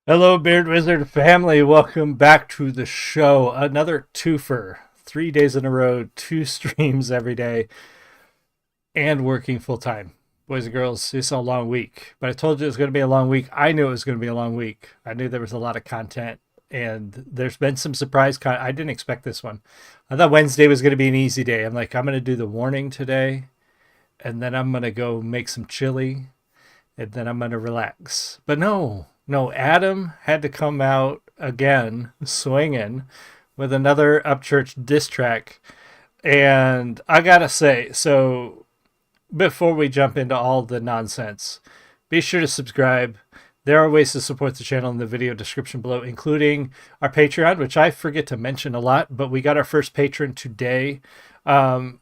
Hello, Beard Wizard family. Welcome back to the show. Another twofer. 3 days in a row, two streams every day, and working full time. Boys and girls, it's a long week. But I told you it was going to be a long week. I knew it was going to be a long week. I knew there was a lot of content, and there's been some surprise content. I didn't expect this one. I thought Wednesday was going to be an easy day. I'm like, I'm going to do the warning today, and then I'm going to go make some chili, and then I'm going to relax. But no, Adam had to come out again swinging with another Upchurch diss track. And I got to say, so before we jump into all the nonsense, be sure to subscribe. There are ways to support the channel in the video description below, including our Patreon, which I forget to mention a lot, but we got our first patron today,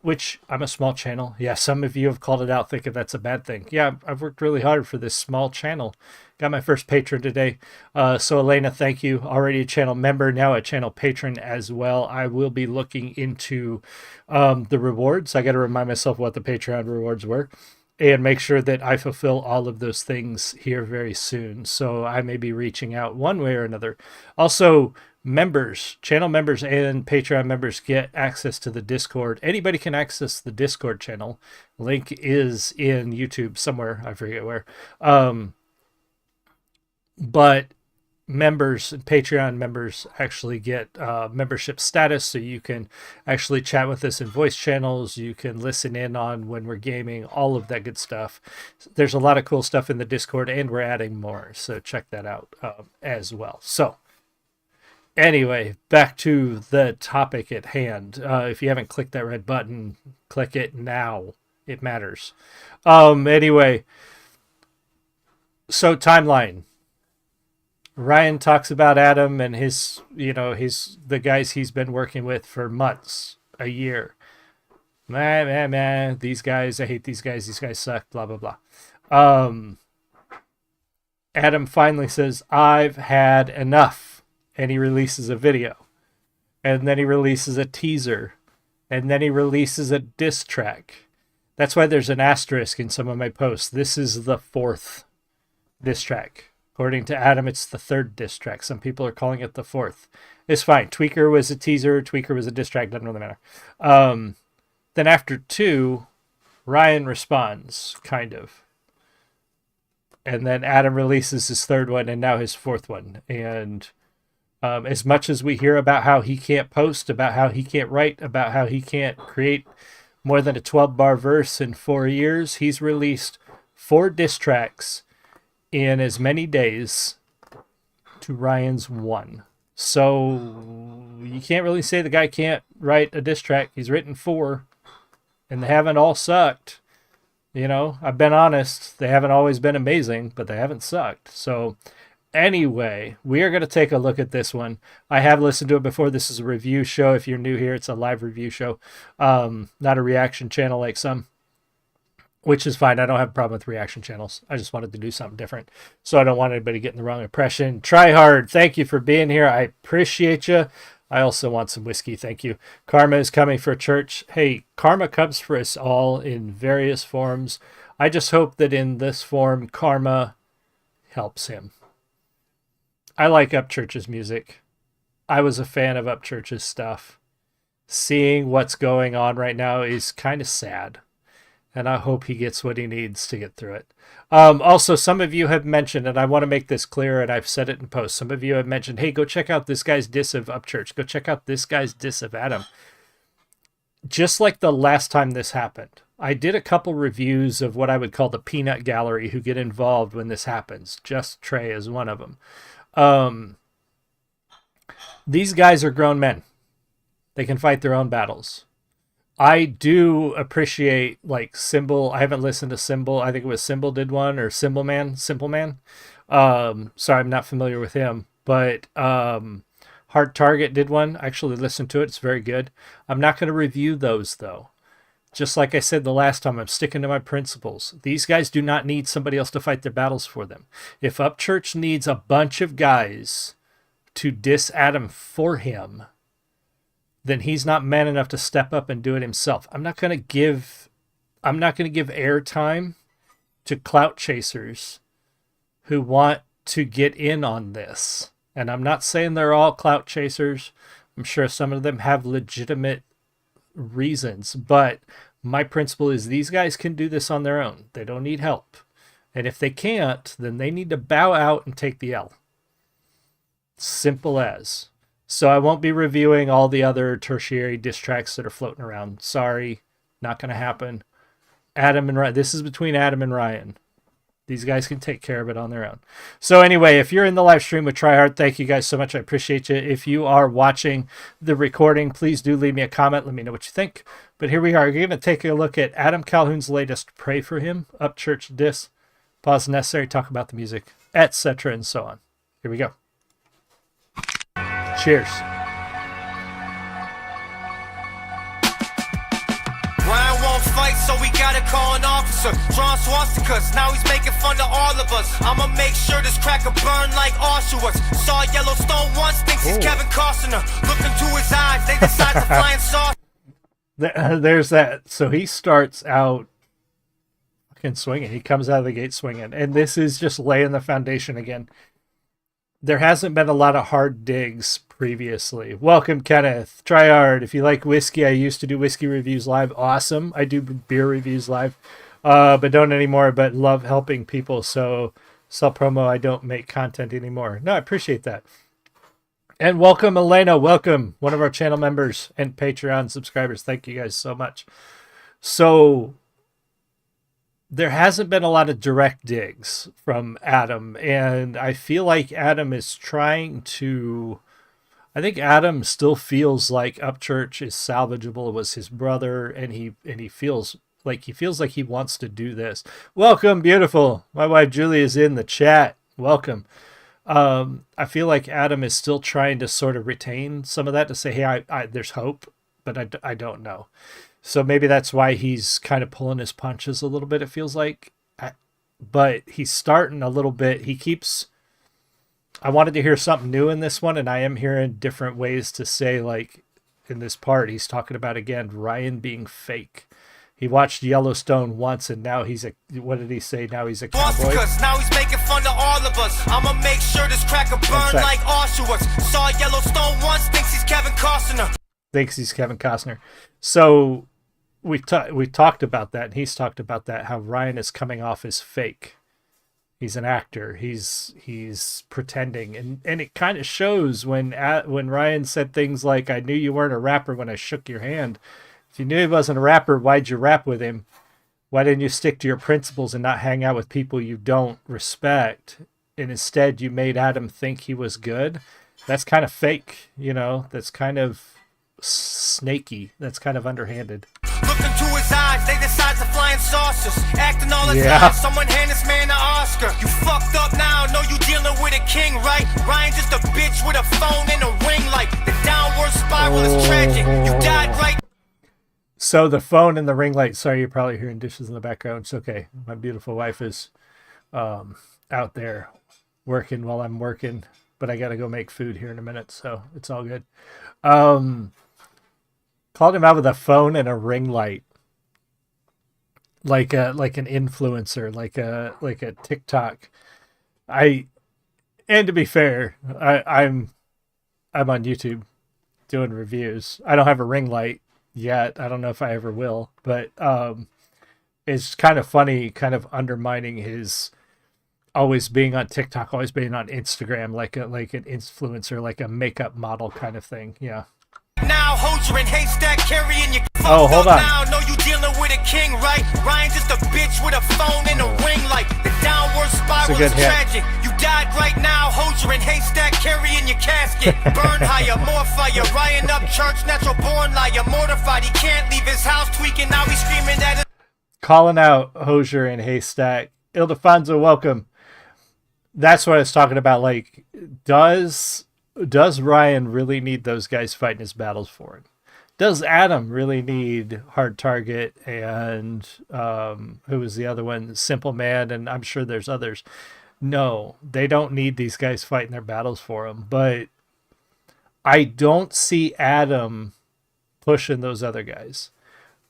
which I'm a small channel. Yeah, some of you have called it out thinking that's a bad thing. Yeah, I've worked really hard for this small channel. Got my first patron today. So Elena, thank you. Already a channel member, now a channel patron as well. I will be looking into the rewards. I got to remind myself what the Patreon rewards were and make sure that I fulfill all of those things here very soon. So I may be reaching out one way or another. Also, members, channel members and Patreon members get access to the Discord. Anybody can access the Discord channel. Link is in YouTube somewhere. I forget where. But members and Patreon members actually get membership status, so you can actually chat with us in voice channels. You can listen in on when we're gaming, all of that good stuff. There's a lot of cool stuff in the Discord, and we're adding more, so check that out as well. So anyway, back to the topic at hand. If you haven't clicked that red button, click it now. It matters. Anyway, so timeline. Ryan talks about Adam and his the guys he's been working with for months, a year. Man, these guys, I hate these guys suck, blah, blah, blah. Adam finally says, I've had enough. And he releases a video. And then he releases a teaser. And then he releases a diss track. That's why there's an asterisk in some of my posts. This is the fourth diss track. According to Adam, it's the third diss track. Some people are calling it the fourth. It's fine. Tweaker was a teaser. Tweaker was a diss track. Doesn't really matter. Then after two, Ryan responds, kind of. And then Adam releases his third one and now his fourth one. And as much as we hear about how he can't post, about how he can't write, about how he can't create more than a 12-bar verse in 4 years, he's released 4 diss tracks in as many days to Ryan's 1. So you can't really say the guy can't write a diss track. He's written 4, and they haven't all sucked. You know, I've been honest. They haven't always been amazing, but they haven't sucked. So anyway, we are going to take a look at this one. I have listened to it before. This is a review show. If you're new here, it's a live review show, not a reaction channel like some. Which is fine. I don't have a problem with reaction channels. I just wanted to do something different. So I don't want anybody getting the wrong impression. Try hard. Thank you for being here. I appreciate you. I also want some whiskey. Thank you. Karma is coming for church. Hey, karma comes for us all in various forms. I just hope that in this form, karma helps him. I like Upchurch's music. I was a fan of Upchurch's stuff. Seeing what's going on right now is kind of sad. And I hope he gets what he needs to get through it. Also, some of you have mentioned, and I want to make this clear, and I've said it in posts, some of you have mentioned, hey, go check out this guy's diss of Upchurch. Go check out this guy's diss of Adam. Just like the last time this happened, I did a couple reviews of what I would call the peanut gallery who get involved when this happens. Just Trey is one of them. These guys are grown men. They can fight their own battles. I do appreciate like Symbol. I haven't listened to Symbol. I think it was Symbol did one, or Simple Man. Sorry, I'm not familiar with him, but Hard Target did one. I actually listened to it. It's very good. I'm not going to review those though. Just like I said the last time, I'm sticking to my principles. These guys do not need somebody else to fight their battles for them. If Upchurch needs a bunch of guys to diss Adam for him, then he's not man enough to step up and do it himself. I'm not going to give airtime to clout chasers who want to get in on this. And I'm not saying they're all clout chasers. I'm sure some of them have legitimate reasons, but my principle is these guys can do this on their own. They don't need help. And if they can't, then they need to bow out and take the L. Simple as. So I won't be reviewing all the other tertiary diss tracks that are floating around. Sorry, not going to happen. Adam and Ryan. This is between Adam and Ryan. These guys can take care of it on their own. So anyway, if you're in the live stream with Tryhard, thank you guys so much. I appreciate you. If you are watching the recording, please do leave me a comment. Let me know what you think. But here we are. We're going to take a look at Adam Calhoun's latest Pray for Him, Upchurch Diss. Pause necessary, talk about the music, etc. and so on. Here we go. Cheers. Fight, so we gotta call an officer. Drawn swastikas, now he's making fun of all of us. I'ma make sure this cracker burn like Auschwitz. Saw Yellowstone once, thinks he's Kevin Costner. Look into his eyes, they decide to fly and sauce. There's that. So he starts out fucking swinging. He comes out of the gate swinging. And this is just laying the foundation again. There hasn't been a lot of hard digs previously. Welcome, Kenneth. Tryhard. If you like whiskey, I used to do whiskey reviews live. Awesome. I do beer reviews live, but don't anymore, but love helping people. So self-promo, I don't make content anymore. No, I appreciate that. And welcome, Elena. Welcome, one of our channel members and Patreon subscribers. Thank you guys so much. So there hasn't been a lot of direct digs from Adam, and I feel like Adam is trying to... I think Adam still feels like Upchurch is salvageable. It was his brother, and he feels like he wants to do this. Welcome, beautiful. My wife Julie is in the chat. Welcome. I feel like Adam is still trying to sort of retain some of that to say, hey, there's hope, but I don't know. So maybe that's why he's kind of pulling his punches a little bit, it feels like. But he's starting a little bit. I wanted to hear something new in this one, and I am hearing different ways to say, like, in this part, he's talking about, again, Ryan being fake. He watched Yellowstone once, and now he's what did he say? Now he's a cowboy? Now he's making fun of all of us. I'ma make sure this cracker burn like Auschwitz. Saw Yellowstone once, thinks he's Kevin Costner. Thinks he's Kevin Costner. So we talked about that, and he's talked about that, how Ryan is coming off as fake. He's an actor. He's pretending, and it kind of shows when Ryan said things like, "I knew you weren't a rapper when I shook your hand." If you knew he wasn't a rapper, why'd you rap with him? Why didn't you stick to your principles and not hang out with people you don't respect? And instead, you made Adam think he was good. That's kind of fake, you know. That's kind of snaky. That's kind of underhanded. Look into his eyes, they decide to fly in saucers. Acting all the time, someone hand this man an Oscar. You fucked up now, know you dealing with a king, right? Ryan just a bitch with a phone and a ring light. The downward spiral is tragic. You died right. So the phone and the ring light. Sorry, you're probably hearing dishes in the background. It's okay. My beautiful wife is out there working while I'm working, but I got to go make food here in a minute, so it's all good. Called him out with a phone and a ring light, like an influencer, like a TikTok. And to be fair, I'm on YouTube doing reviews. I don't have a ring light yet. I don't know if I ever will, but it's kind of funny, kind of undermining his always being on TikTok, always being on Instagram, like an influencer, like a makeup model kind of thing. Yeah. Now hold your in haystack carrying your hold on. Now know you dealing with a king, right? Ryan just a bitch with a phone and a ring light. The downward spiral is tragic. You died right now. Hold your in haystack carrying your casket. Burn higher, more fire. Ryan Upchurch, natural born liar, mortified. He can't leave his house tweaking. Now he's screaming at it. Calling out Hosier and Haystack. Ildefonso, welcome. That's what I was talking about. Like, does Ryan really need those guys fighting his battles for him? Does Adam really need Hard Target and who was the other one? Simple Man, and I'm sure there's others. No, they don't need these guys fighting their battles for him. But I don't see Adam pushing those other guys.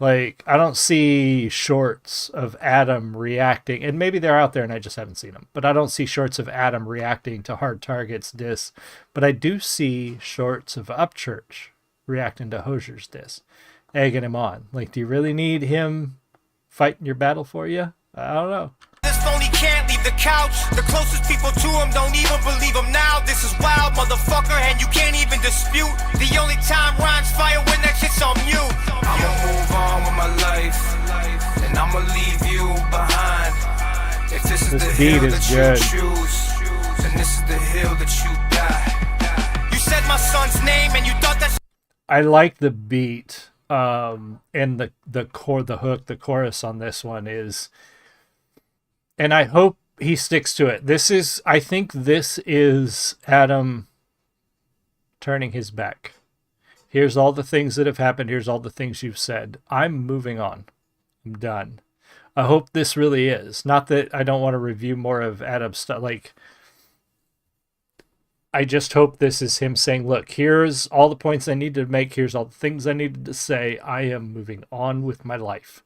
Like, I don't see shorts of Adam reacting, and maybe they're out there and I just haven't seen them, but I don't see shorts of Adam reacting to Hard Target's diss. But I do see shorts of Upchurch reacting to Hosier's diss, egging him on. Like, do you really need him fighting your battle for you? I don't know. This phony can't leave the couch. The closest people to him don't even believe him now. This is wild, motherfucker, and you can't even dispute. The only time rhymes fire when that shit's on mute. I'ma move on with my life, and I'ma leave you behind. If this is the hill that you choose, then this is the hill that you die. You said my son's name, and you thought that. I like the beat, and the hook, the chorus on this one is. And I hope he sticks to it. I think this is Adam turning his back. Here's all the things that have happened. Here's all the things you've said. I'm moving on. I'm done. I hope this really is. Not that I don't want to review more of Adam's stuff. Like, I just hope this is him saying, look, here's all the points I needed to make. Here's all the things I needed to say. I am moving on with my life.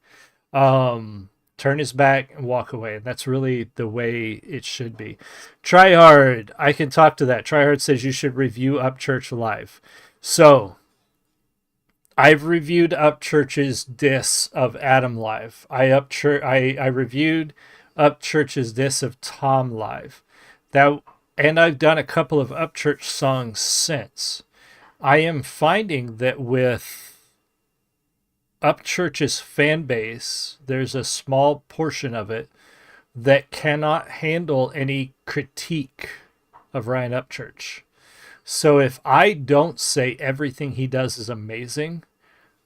Turn his back and walk away. And that's really the way it should be. Tryhard, I can talk to that. Tryhard says you should review Upchurch live. So, I've reviewed Upchurch's diss of Adam live. I reviewed Upchurch's diss of Tom live. And I've done a couple of Upchurch songs since. I am finding that with Upchurch's fan base, there's a small portion of it that cannot handle any critique of Ryan Upchurch. So if I don't say everything he does is amazing,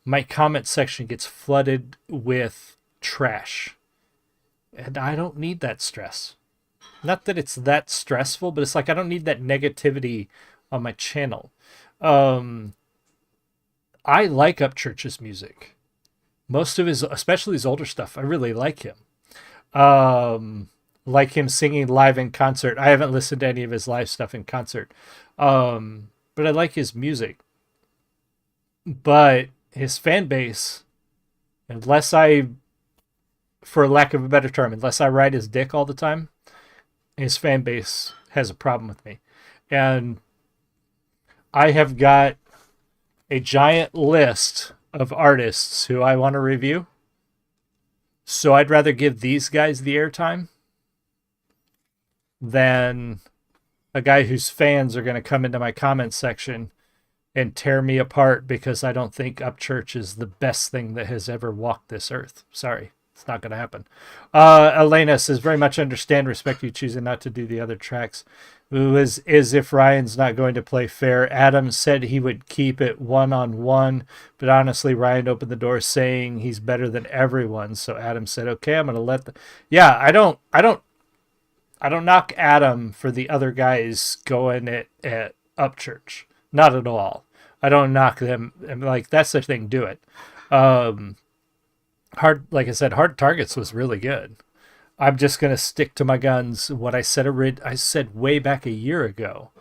my comment section gets flooded with trash. And I don't need that stress. Not that it's that stressful, but it's like I don't need that negativity on my channel. I like Upchurch's music. Most of his, especially his older stuff, I really like him. Like him singing live in concert. I haven't listened to any of his live stuff in concert. But I like his music. But his fan base, for lack of a better term, unless I ride his dick all the time, his fan base has a problem with me. And I have got a giant list of artists who I want to review. So I'd rather give these guys the airtime than a guy whose fans are going to come into my comment section and tear me apart because I don't think Upchurch is the best thing that has ever walked this earth. Sorry, it's not going to happen. Elena says, very much understand, respect you choosing not to do the other tracks. Is if Ryan's not going to play fair. Adam said he would keep it one-on-one, but honestly, Ryan opened the door saying he's better than everyone. So Adam said, okay, I'm going to let yeah, I don't knock Adam for the other guys going at Upchurch. Not at all. I don't knock them. I'm like, that's the thing, do it. Like I said, Hard Targets was really good. I'm just going to stick to my guns. What I said way back a year ago.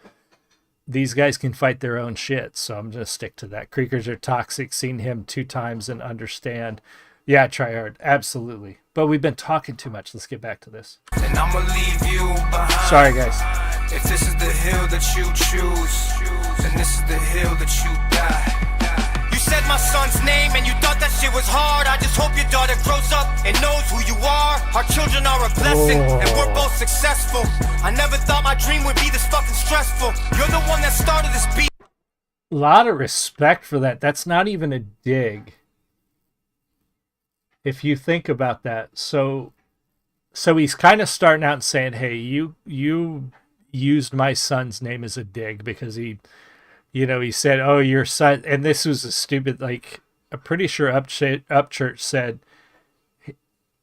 These guys can fight their own shit, so I'm going to stick to that. Creekers are toxic. Seen him 2 times and understand. Yeah, try hard. Absolutely. But we've been talking too much. Let's get back to this. And I'ma leave you behind. Sorry, guys. If this is the hill that you choose, then this is the hill that you die. You said my son's name and you thought that shit was hard. I just hope your daughter grows up and knows who you are. Our children are a blessing and we're both successful. I never thought my dream would be this fucking stressful. You're the one that started this beat. A lot of respect for that. That's not even a dig. If you think about that. So he's kind of starting out and saying, hey, you used my son's name as a dig because he said, oh, your son, and this was a stupid, like, I'm pretty sure Upchurch said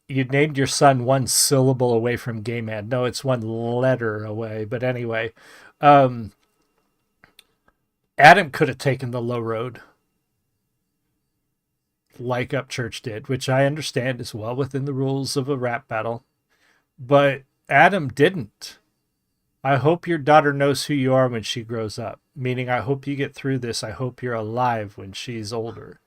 you named your son 1 syllable away from gay man. No, it's 1 letter away. But anyway, Adam could have taken the low road like Upchurch did, which I understand is well within the rules of a rap battle. But Adam didn't. I hope your daughter knows who you are when she grows up. Meaning, I hope you get through this. I hope you're alive when she's older.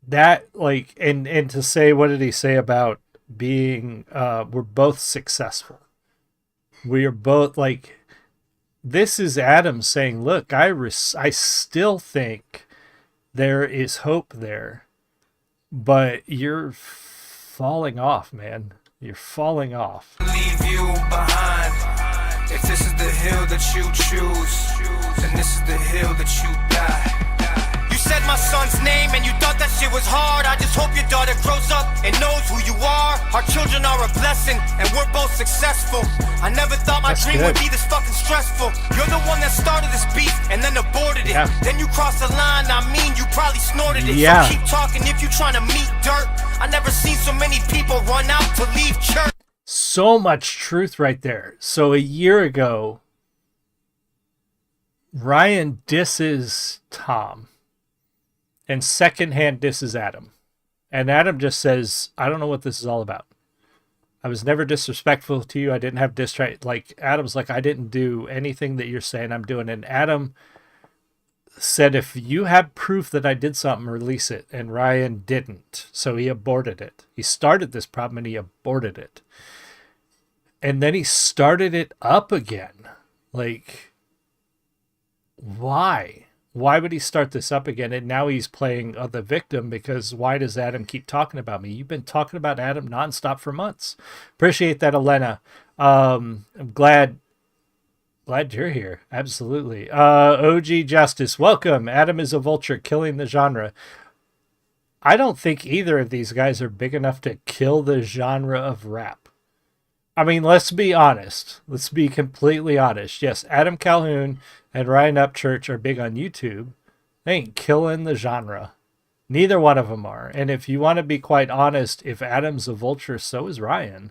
that, like, and to say, what did he say about being, we're both successful. We are both, like, this is Adam saying, look, I still think there is hope there, but you're falling off, man. You're falling off. Leave you behind. If this is the hill that you choose, then this is the hill that you die. You said my son's name and you thought that shit was hard. I just hope your daughter grows up and knows who you are. Our children are a blessing and we're both successful. I never thought my dream would be this fucking stressful. You're the one that started this beef and then aborted it. Then you crossed the line, I mean you probably snorted it. So keep talking if you trying to meet dirt. I never seen so many people run out to leave church. So much truth right there. So a year ago, Ryan disses Tom and secondhand disses Adam. And Adam just says, I don't know what this is all about. I was never disrespectful to you. I didn't have diss track. Like, Adam's like, I didn't do anything that you're saying I'm doing. And Adam said, if you have proof that I did something, release it. And Ryan didn't. So he aborted it. He started this problem and he aborted it. And then he started it up again. Like, why? Why would he start this up again? And now he's playing the victim, because why does Adam keep talking about me? You've been talking about Adam nonstop for months. Appreciate that, Elena. I'm glad you're here. Absolutely. OG Justice, welcome. Adam is a vulture killing the genre. I don't think either of these guys are big enough to kill the genre of rap. I mean, let's be honest. Let's be completely honest. Yes, Adam Calhoun and Ryan Upchurch are big on YouTube. They ain't killing the genre. Neither one of them are. And if you want to be quite honest, if Adam's a vulture, so is Ryan.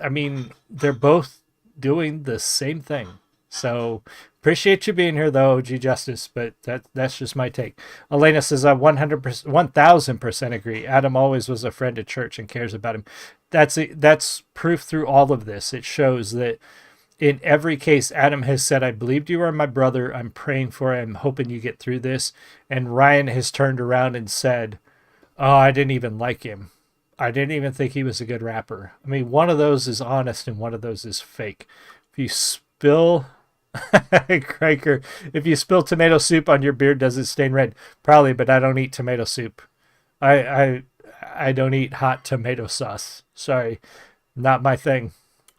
I mean, they're both doing the same thing. So appreciate you being here, though, OG Justice, but that's just my take. Elena says, I 100%, 1000% agree. Adam always was a friend of church and cares about him. That's proof through all of this. It shows that in every case, Adam has said, I believed you are my brother. I'm praying for you. I'm hoping you get through this. And Ryan has turned around and said, oh, I didn't even like him. I didn't even think he was a good rapper. I mean, one of those is honest and one of those is fake. If you spill... Cracker, if you spill tomato soup on your beard, does it stain red? Probably, but I don't eat tomato soup. I don't eat hot tomato sauce. Sorry, not my thing.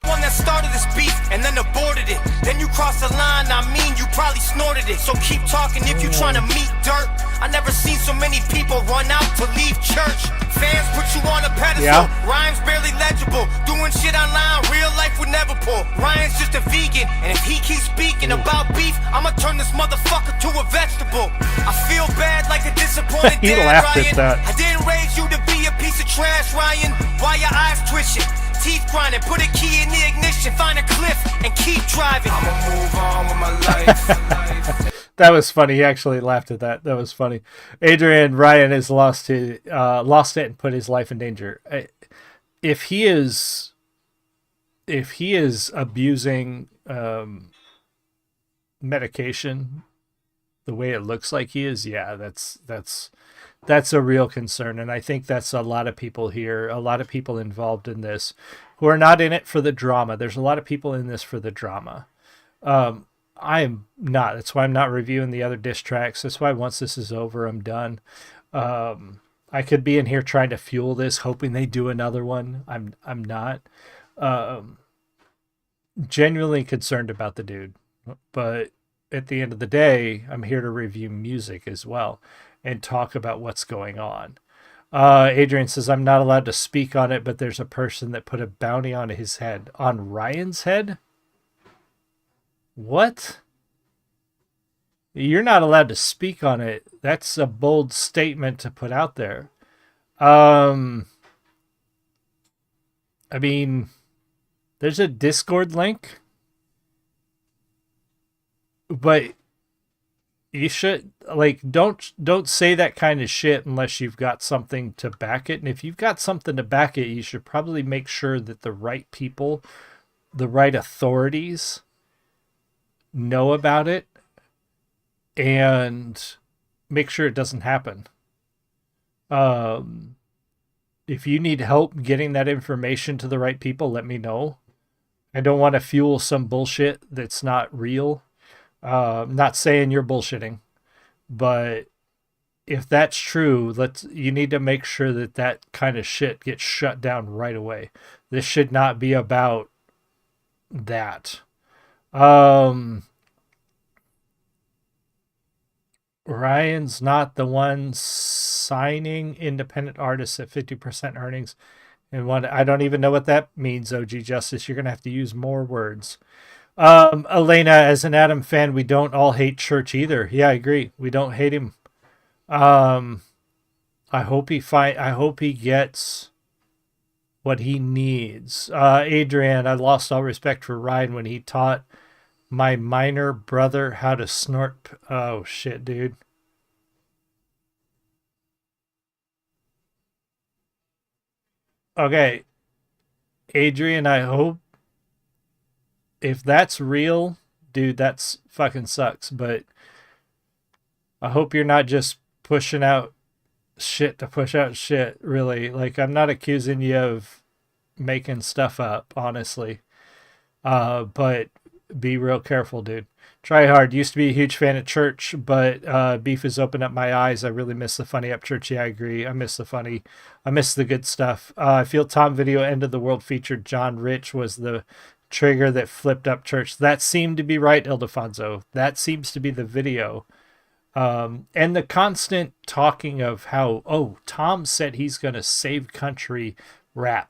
One that started this beef and then aborted it. Then you crossed the line, I mean you probably snorted it. So keep talking if you trying to meet dirt. I never seen so many people run out to leave church. Fans put you on a pedestal. Rhymes barely legible. Doing shit online, real life would never pull. Ryan's just a vegan, and if he keeps speaking about beef, I'ma turn this motherfucker to a vegetable. I feel bad like a disappointed He dad, laughed Ryan. at that. I didn't raise you to be a piece of trash, Ryan. Why your eyes twitching? Teeth grinding, put a key in the ignition, find a cliff, and keep driving. I'ma move on with my life. That was funny. He actually laughed at that. That was funny. Adrian Ryan has lost it and put his life in danger. If he is abusing medication the way it looks like he is, yeah, that's a real concern. And I think that's a lot of people here, a lot of people involved in this who are not in it for the drama. There's a lot of people in this for the drama. I am not. That's why I'm not reviewing the other diss tracks. That's why once this is over, I'm done. I could be in here trying to fuel this, hoping they do another one. I'm not. Genuinely concerned about the dude. But at the end of the day, I'm here to review music as well and talk about what's going on. Adrian says, I'm not allowed to speak on it, but there's a person that put a bounty on his head. On Ryan's head? What? You're not allowed to speak on it. That's a bold statement to put out there. I mean, there's a Discord link, but you should, like, don't say that kind of shit unless you've got something to back it. And if you've got something to back it, you should probably make sure that the right people, the right authorities know about it and make sure it doesn't happen. Um, if you need help getting that information to the right people, let me know. I don't want to fuel some bullshit that's not real. I'm not saying you're bullshitting, but if that's true, you need to make sure that that kind of shit gets shut down right away. This should not be about that. Ryan's not the one signing independent artists at 50% earnings. And what I don't even know what that means, OG Justice. You're going to have to use more words. Elena, as an Adam fan, we don't all hate Church either. Yeah, I agree. We don't hate him. I hope he gets what he needs. Adrian, I lost all respect for Ryan when he taught my minor brother how to snort. Oh shit, dude. Okay, Adrian, I hope if that's real, dude, that's fucking sucks. But I hope you're not just pushing out shit to push out shit, really. Like, I'm not accusing you of making stuff up, honestly. But be real careful, dude. Try hard. Used to be a huge fan of Church, but Beef has opened up my eyes. I really miss the funny up Church. Yeah, I agree. I miss the funny. I miss the good stuff. I feel Tom video End of the World featured John Rich was the trigger that flipped up Church. That seemed to be right, Ildefonso. That seems to be the video. And the constant talking of how, oh, Tom said he's going to save country rap.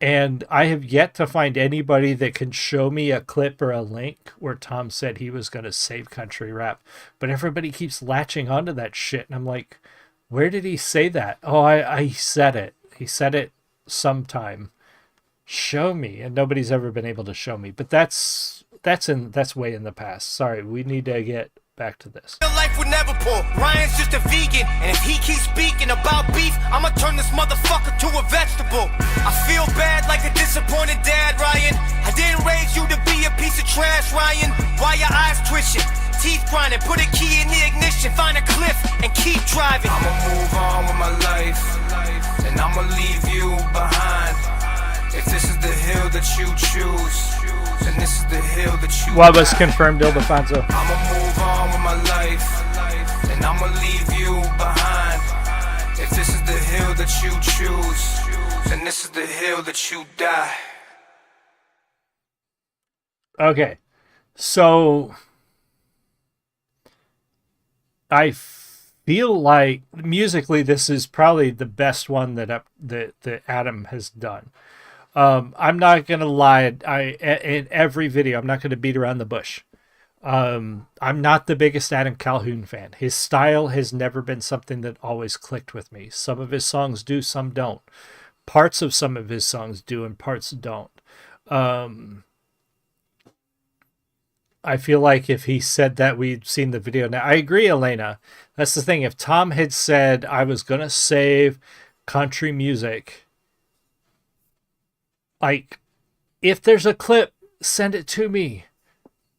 And I have yet to find anybody that can show me a clip or a link where Tom said he was going to save country rap. But everybody keeps latching onto that shit. And I'm like, where did he say that? Oh, I said it. He said it sometime. Show me. And nobody's ever been able to show me. But that's way in the past. Sorry, we need to get back to this. Life would never pull. Ryan's just a vegan, and if he keeps speaking about beef, I'ma turn this motherfucker to a vegetable. I feel bad like a disappointed dad, Ryan. I didn't raise you to be a piece of trash, Ryan. Why your eyes twitching? Teeth grinding, put a key in the ignition, find a cliff and keep driving. I'ma move on with my life, and I'ma leave you behind. If this is the hill that you choose, and this is the hill that you What was confirmed, Ildefonso? I'ma move on with my life, and I'ma leave you behind. If this is the hill that you choose, then this is the hill that you die. Okay, so I feel like musically this is probably the best one that Adam has done. I'm not gonna lie. In every video, I'm not gonna beat around the bush. I'm not the biggest Adam Calhoun fan. His style has never been something that always clicked with me. Some of his songs do, some don't. Parts of some of his songs do, and parts don't. I feel like if he said that, we'd seen the video. Now, I agree, Elena. That's the thing. If Tom had said, I was gonna save country music, like, if there's a clip, send it to me.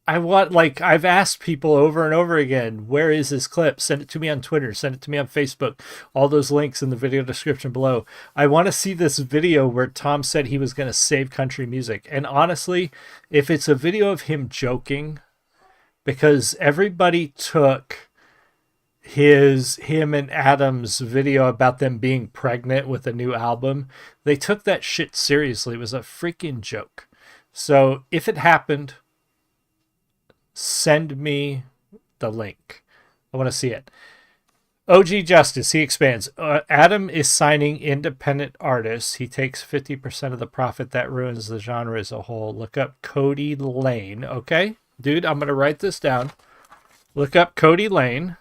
I want, like, I've asked people over and over again, where is this clip? Send it to me on Twitter. Send it to me on Facebook. All those links in the video description below. I want to see this video where Tom said he was going to save country music. And honestly, if it's a video of him joking, because everybody took him and Adam's video about them being pregnant with a new album, they took that shit seriously. It was a freaking joke. So if it happened, send me the link. I want to see it. OG Justice, he expands. Adam is signing independent artists. He takes 50% of the profit. That ruins the genre as a whole. Look up Cody Lane. Okay, dude, I'm going to write this down. Look up Cody Lane.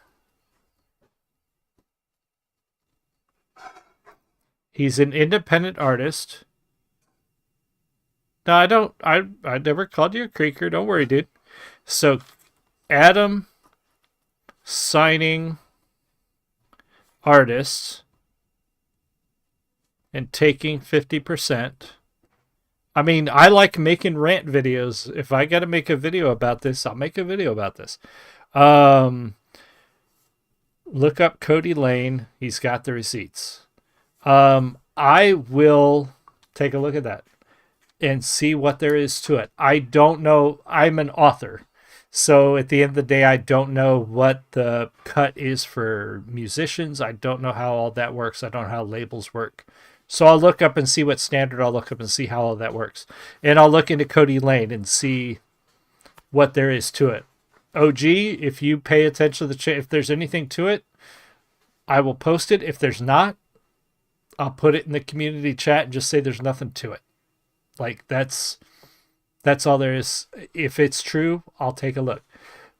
He's an independent artist. No, I never called you a creaker. Don't worry, dude. So, Adam signing artists and taking 50%. I mean, I like making rant videos. If I got to make a video about this, I'll make a video about this. Look up Cody Lane. He's got the receipts. I will take a look at that and see what there is to it. I don't know. I'm an author. So at the end of the day, I don't know what the cut is for musicians. I don't know how all that works. I don't know how labels work. So I'll look up and see what standard. I'll look up and see how all that works. And I'll look into Cody Lane and see what there is to it. OG, if you pay attention to the if there's anything to it, I will post it. If there's not, I'll put it in the community chat and just say there's nothing to it. Like that's all there is. If it's true, I'll take a look.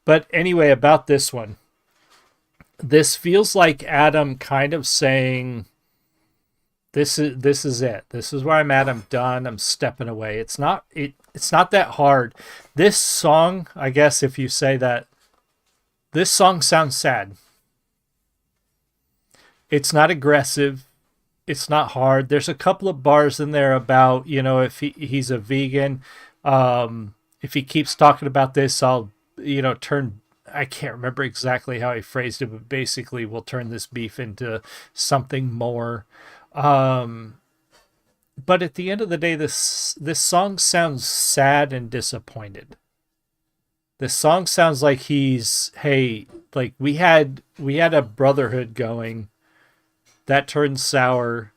But anyway, about this one, this feels like Adam kind of saying, this is it. This is where I'm at. I'm done. I'm stepping away. It's not that hard. This song, I guess if you say that, this song sounds sad. It's not aggressive. It's not hard. There's a couple of bars in there about, if he's a vegan, if he keeps talking about this, I'll, turn, I can't remember exactly how he phrased it, but basically we'll turn this beef into something more. But at the end of the day, this song sounds sad and disappointed. This song sounds like he's, hey, like we had a brotherhood going. That turned sour.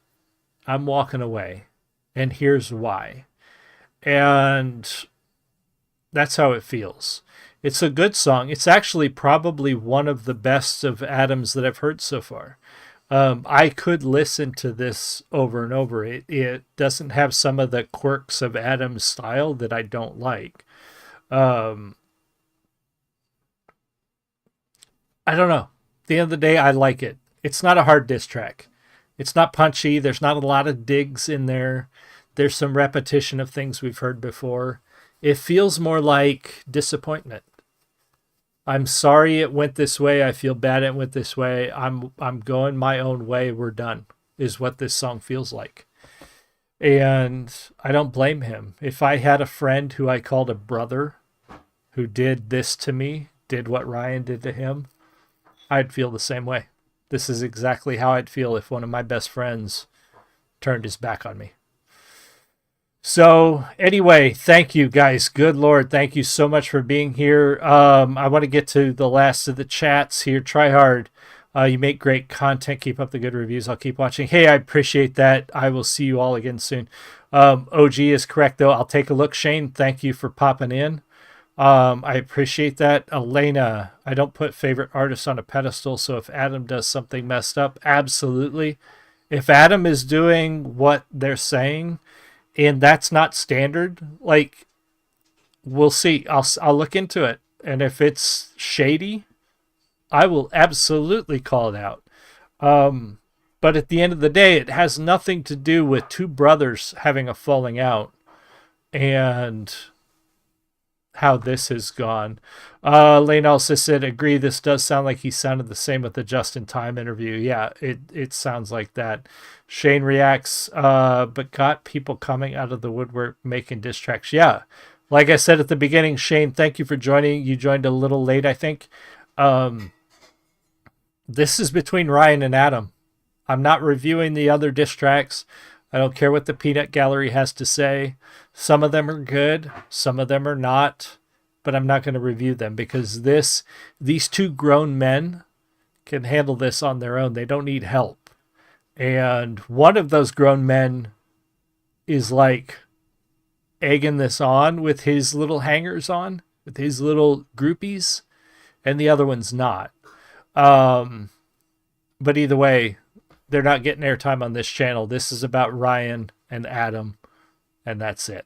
I'm walking away. And here's why. And that's how it feels. It's a good song. It's actually probably one of the best of Adam's that I've heard so far. I could listen to this over and over. It doesn't have some of the quirks of Adam's style that I don't like. I don't know. At the end of the day, I like it. It's not a hard diss track. It's not punchy. There's not a lot of digs in there. There's some repetition of things we've heard before. It feels more like disappointment. I'm sorry it went this way. I feel bad it went this way. I'm going my own way. We're done, is what this song feels like. And I don't blame him. If I had a friend who I called a brother who did this to me, did what Ryan did to him, I'd feel the same way. This is exactly how I'd feel if one of my best friends turned his back on me. So anyway, thank you guys. Good Lord. Thank you so much for being here. I want to get to the last of the chats here. Try hard. You make great content. Keep up the good reviews. I'll keep watching. Hey, I appreciate that. I will see you all again soon. OG is correct though. I'll take a look. Shane, thank you for popping in. I appreciate that. Elena, I don't put favorite artists on a pedestal. So if Adam does something messed up, absolutely. If Adam is doing what they're saying, and that's not standard, like, we'll see. I'll look into it. And if it's shady, I will absolutely call it out. But at the end of the day, it has nothing to do with two brothers having a falling out and how this has gone. Lane also said, agree, this does sound like he sounded the same with the Just in Time interview. Yeah, it sounds like that. Shane reacts, but got people coming out of the woodwork making diss tracks. Yeah, like I said at the beginning, Shane, thank you for joining. You joined a little late, I think. This is between Ryan and Adam. I'm not reviewing the other diss tracks. I don't care what the peanut gallery has to say. Some of them are good, some of them are not, but I'm not going to review them because these two grown men can handle this on their own. They don't need help. And one of those grown men is like egging this on with his little hangers on, with his little groupies, and the other one's not. But either way, they're not getting airtime on this channel. This is about Ryan and Adam, and that's it.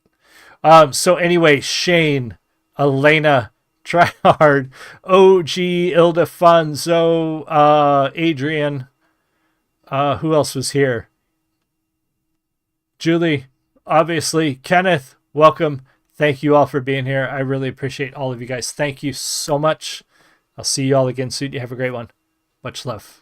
So anyway, Shane, Elena, Try Hard, OG, Ildefonso, Adrian, who else was here? Julie, obviously, Kenneth, welcome. Thank you all for being here. I really appreciate all of you guys. Thank you so much. I'll see you all again soon. You have a great one. Much love.